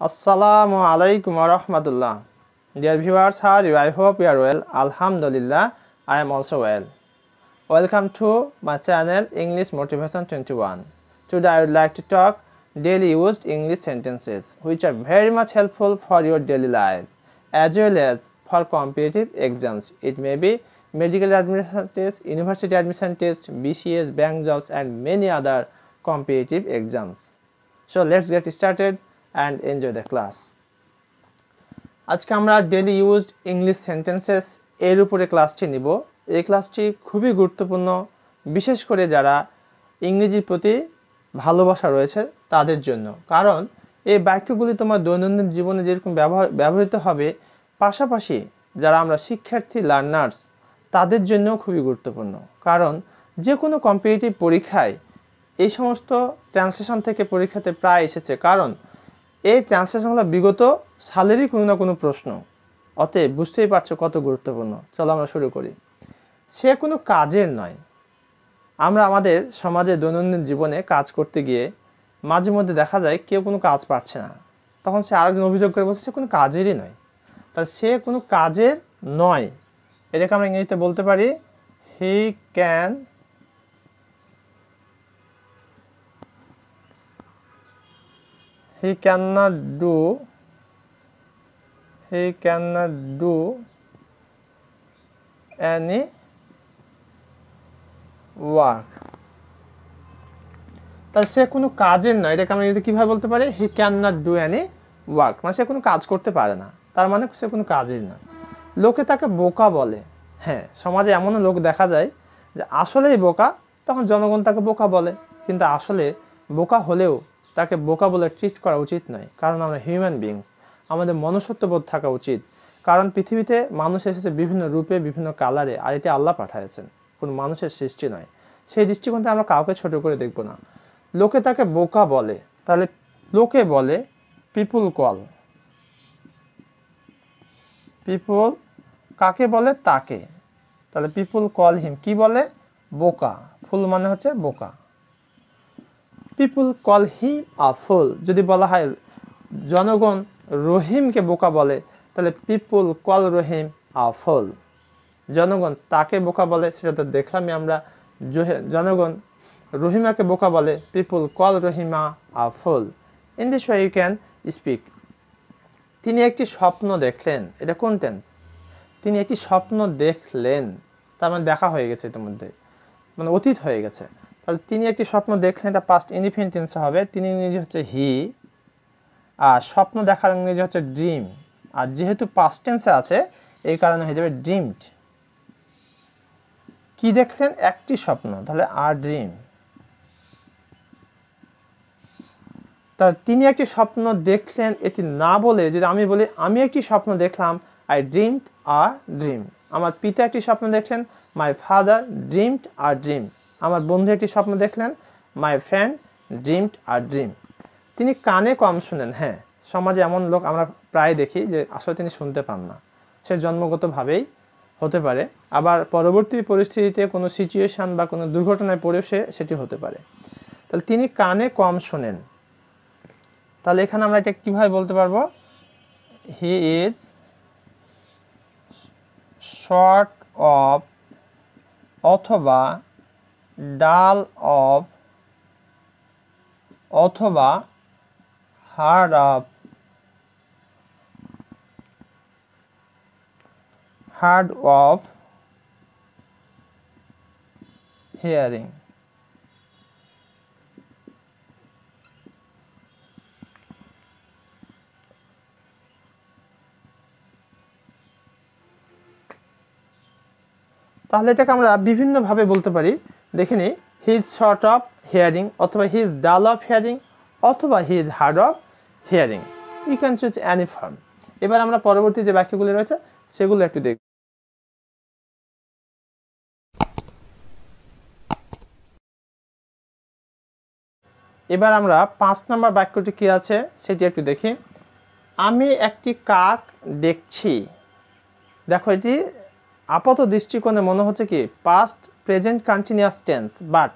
Assalamu alaikum wa rahmatullah. Dear viewers, how are you? I hope you are well. Alhamdulillah, I am also well. Welcome to my channel English Motivation 21. Today I would like to talk daily used English sentences which are very much helpful for your daily life as well as for competitive exams. It may be medical admission test, university admission test, BCS, bank jobs and many other competitive exams. So let's get started and enjoy the class. আজকে আমরা daily used English sentences এর উপরে ক্লাসটি নিব। এই ক্লাসটি খুবই গুরুত্বপূর্ণ, বিশেষ করে যারা ইংরেজির প্রতি ভালোবাসা রয়েছে তাদের জন্য, কারণ এই বাক্যগুলি তোমার দৈনন্দিন জীবনে যেরকম ব্যবহৃত হবে, পাশাপাশি যারা আমরা শিক্ষার্থী লার্নার্স তাদের জন্যও খুবই গুরুত্বপূর্ণ। কারণ যে কোনো কম্পিটিটিভ পরীক্ষায় এই সমস্ত ট্রান্সলেশন থেকে পরীক্ষাতে প্রায় এসেছে, কারণ এই ট্রান্সলেশনগুলো বিগত সালেরই কোনো না কোনো প্রশ্ন। অতএব বুঝতেই পারছো কত গুরুত্বপূর্ণ। চলো আমরা শুরু করি। সে কোনো কাজের নয়। আমরা আমাদের সমাজে দৈনন্দিন জীবনে কাজ করতে গিয়ে মাঝে মধ্যে দেখা যায় কেউ কোনো কাজ পাচ্ছে না, তখন সে আরেকজন অভিযোগ করে বলছে সে কোনো কাজেরই নয়। তাহলে সে কোনো কাজের নয়, এটাকে আমরা ইংরেজিতে বলতে পারি হি cannot do any work. তাহলে সে কোনো কাজের নয়, এটাকে আমরা কিভাবে বলতে পারি? He can not do any work, মানে সে কোনো কাজ করতে পারে না, তার মানে সে কোনো কাজের নয়। লোকে তাকে বোকা বলে। হ্যাঁ, সমাজে এমনও লোক দেখা যায় যে আসলেই বোকা, তখন জনগণ তাকে বোকা বলে, কিন্তু আসলে বোকা হলেও তাকে বোকা বলে ট্রিট করা উচিত নয়। কারণ আমরা হিউম্যান বিংস, আমাদের মনুষ্যত্ববোধ থাকা উচিত। কারণ পৃথিবীতে মানুষ এসেছে বিভিন্ন রূপে, বিভিন্ন কালারে, আর এটি আল্লাহ পাঠিয়েছেন, কোনো মানুষের সৃষ্টি নয়। সেই দৃষ্টিকোণ থেকে আমরা কাউকে ছোট করে দেখব না। লোকে তাকে বোকা বলে, তাহলে লোকে বলে পিপুল কল। পিপুল কাকে বলে? তাকে। তাহলে পিপুল কল হিম, কি বলে? বোকা। ফুল মানে হচ্ছে বোকা। পিপুল কল হিম আ ফুল। যদি বলা হয় জনগণ রহিমকে বোকা বলে, তাহলে পিপুল কল রহিম আ ফুল। জনগণ তাকে বোকা বলে, সেটা তো দেখলামই আমরা। জনগণ রহিমাকে বোকা বলে, people call Rahima a fool. In this way you can speak. তিনি একটি স্বপ্ন দেখলেন, এটা কোন টেন্স? তিনি একটি স্বপ্ন দেখলেন, তার মানে দেখা হয়ে গেছে ইতিমধ্যে, মানে অতীত হয়ে গেছে। তাহলে তিনি একটি স্বপ্ন দেখলেন, এটা পাস্ট ইনডিফিনিট টেন্স হবে। তিনি ইংরেজি হচ্ছে হি, আর স্বপ্ন দেখার ইংরেজি হচ্ছে ড্রিম। আর যেহেতু পাস্ট টেন্সে আছে এই কারণে হয়ে যাবে ড্রিমড। কি দেখলেন? একটি স্বপ্ন, তাহলে আর ড্রিম। তাহলে তিনি একটি স্বপ্ন দেখলেন, এটি না বলে যদি আমি বলি আমি একটি স্বপ্ন দেখলাম, আই ড্রিমড আ ড্রিম। আমার পিতা একটি স্বপ্ন দেখলেন, my father dreamed a dream. আমার বন্ধু একটি স্বপ্ন দেখলেন, my friend dreamed a dream. তিনি কানে কম শুনেন। হ্যাঁ, সমাজে এমন লোক আমরা প্রায় দেখি যে আসলে তিনি শুনতে পান না, সে জন্মগতভাবেই হতে পারে, আবার পরবর্তী পরিস্থিতিতে কোনো সিচুয়েশন বা কোনো দুর্ঘটনায় পড়েও সেটি হতে পারে। তাহলে তিনি কানে কম শোনেন। তাহলে এখানে আমরা এটা কিভাবে বলতে পারবো? হি ইজ শর্ট অফ, অথবা ডাল অফ, অথবা হার্ড অফ হিয়ারিং। তাহলে এটাকে আমরা বিভিন্নভাবে বলতে পারি। দেখে নিই, he is short of hearing, অথবা he is dull of hearing, অথবা he is hard of hearing. You can choose any form. এবার আমরা পরবর্তী যে বাক্যগুলি রয়েছে সেগুলো একটু দেখব। এবার আমরা 5 নম্বর বাক্যটি কি আছে সেটি একটু দেখি। আমি একটি কাক দেখছি। দেখো, এটি আপাত দৃষ্টিকোণে মনে হচ্ছে কি past present continuous tense, but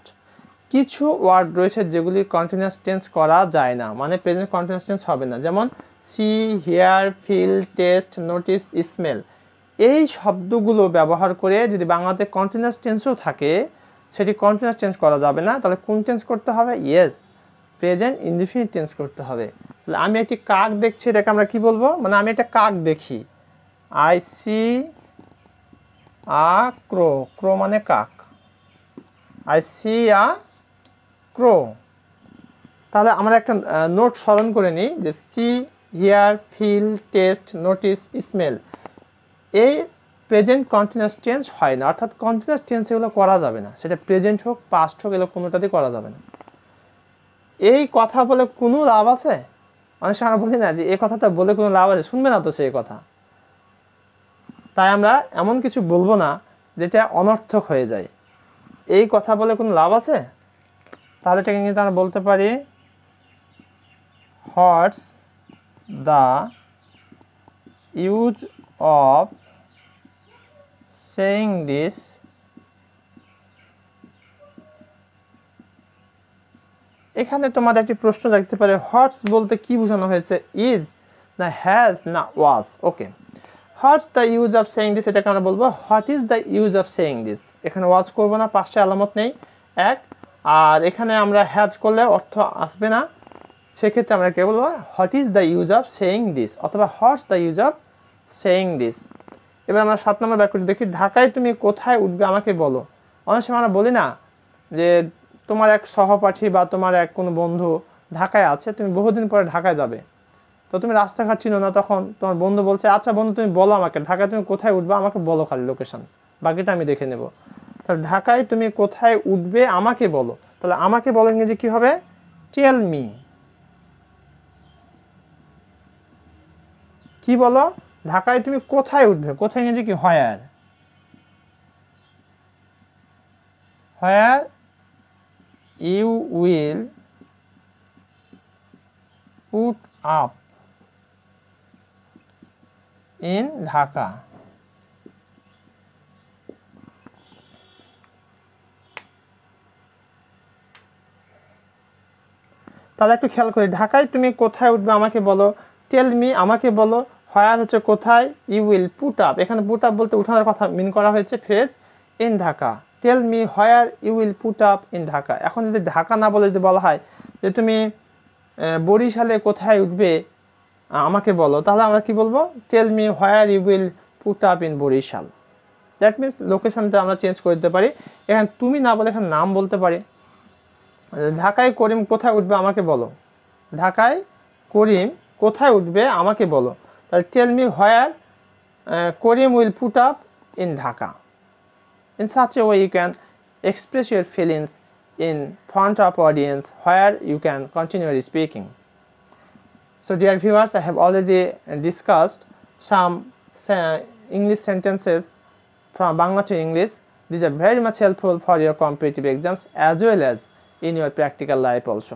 কিছু ওয়ার্ড রয়েছে যেগুলির কন্টিনিউয়াস টেন্স করা যায় না, মানে প্রেজেন্ট কন্টিনিউয়াস টেন্স হবে না, যেমন see, hear, feel, taste, notice, smell. এই শব্দগুলো ব্যবহার করে যদি বাংলাতে কন্টিনিউয়াস টেন্সও থাকে, সেটি কন্টিনিউয়াস টেন্স করা যাবে না। তাহলে কোন টেন্স করতে হবে? ইয়েস, প্রেজেন্ট ইনডিফিনিট টেন্স করতে হবে। তাহলে আমি একটি কাক দেখছি, এটাকে আমরা কি বলবো? মানে আমি একটা কাক দেখি, আই সি আ ক্রো, ক্রো মানে কাক, আই সি আ ক্রো। তাহলে আমরা একটা নোট স্মরণ করে নিই যে see, hear, feel, taste, notice, smell, এই প্রেজেন্ট কন্টিনিউয়াস টেন্স হয় না, অর্থাৎ কন্টিনিউয়াস টেন্স এগুলো করা যাবে না, সেটা প্রেজেন্ট হোক পাস্ট হোক, এগুলো কোনোটাতেই করা যাবে না। এই কথা বলে কোনো লাভ আছে? অনেক সময় আমরা বলি না যে এই কথাটা বলে কোনো লাভ আছে, শুনবে না তো সেই কথা। তাই আমরা এমন কিছু বলবো না যেটা অনর্থক হয়ে যায়। এই কথা বলে কোনো লাভ আছে? তাহলে এটাকে কিন্তু আমরা বলতে পারি হোয়াটস the use of saying this এখানে তোমাদের একটি প্রশ্ন থাকতে পারে, হোয়াটস বলতে কি বোঝানো হয়েছে? ইজ না হ্যাজ না was? Okay, what's the use of saying this, এটাকে আমরা বলবো what is the use of saying this. এখানে ওয়াজ করবো না, পাঁচটা আলামত নেই এক, আর এখানে আমরা হ্যাজ করলে অর্থ আসবে না, সেক্ষেত্রে আমরা কে বলবো? What is the use of saying this, অথবা what's the use of saying this. এবার আমরা 7 নম্বর বাক্যটি দেখি, ঢাকায় তুমি কোথায় উঠবে আমাকে বলো। অনেক সময় আমরা বলি না যে তোমার এক সহপাঠী বা তোমার এক কোনো বন্ধু ঢাকায় আছে, তুমি বহুদিন পরে ঢাকায় যাবে, তো তুমি রাস্তাঘাট চিনো না, তখন তোমার বন্ধু বলছে আচ্ছা বন্ধু তুমি বলো আমাকে ঢাকায় তুমি কোথায় উঠবে, আমাকে বলো খালি লোকেশন, বাকিটা আমি দেখে নেব। তাহলে ঢাকায় তুমি কোথায় উঠবে আমাকে বলো, তাহলে আমাকে বলো ইংরেজি কি হবে? Tell me. কি বলো? ঢাকায় তুমি কোথায় উঠবে, কোথায় ইংরেজি কি? Where. Where you will put up in Dhaka. তাহলে একটু খেয়াল করি, ঢাকায় তুমি কোথায় উঠবে আমাকে বলো, টেল মি আমাকে বলো, হোয়ার হচ্ছে কোথায়, ইউ উইল পুট আপ, এখানে পুট আপ বলতে উঠানোর কথা মিন করা হয়েছে, phrase in Dhaka. Tell me where you will put up in Dhaka. এখন যদি ঢাকা না বলে যদি বলা হয় যে তুমি বরিশালে কোথায় উঠবে আমাকে বলো, তাহলে আমরা কি বলবো? Tell me where you will put up in Barishal. That means লোকেশনটা আমরা চেঞ্জ করে দিতে পারি, এখানে তুমি না বলে এখানে নাম বলতে পারি। ঢাকায় করিম কোথায় উঠবে আমাকে বলো, ঢাকায় করিম কোথায় উঠবে আমাকে বলো, তাহলে tell me where Karim will put up in Dhaka. In such a way you can express your feelings in front of audience where you can continue speaking. So dear viewers, I have already discussed some English sentences from Bangla to English. These are very much helpful for your competitive exams as well as in your practical life also.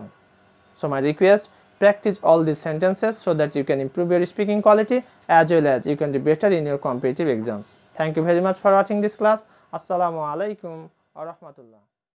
So my request, practice all these sentences so that you can improve your speaking quality as well as you can do better in your competitive exams. Thank you very much for watching this class. Assalamu alaikum wa rahmatullah.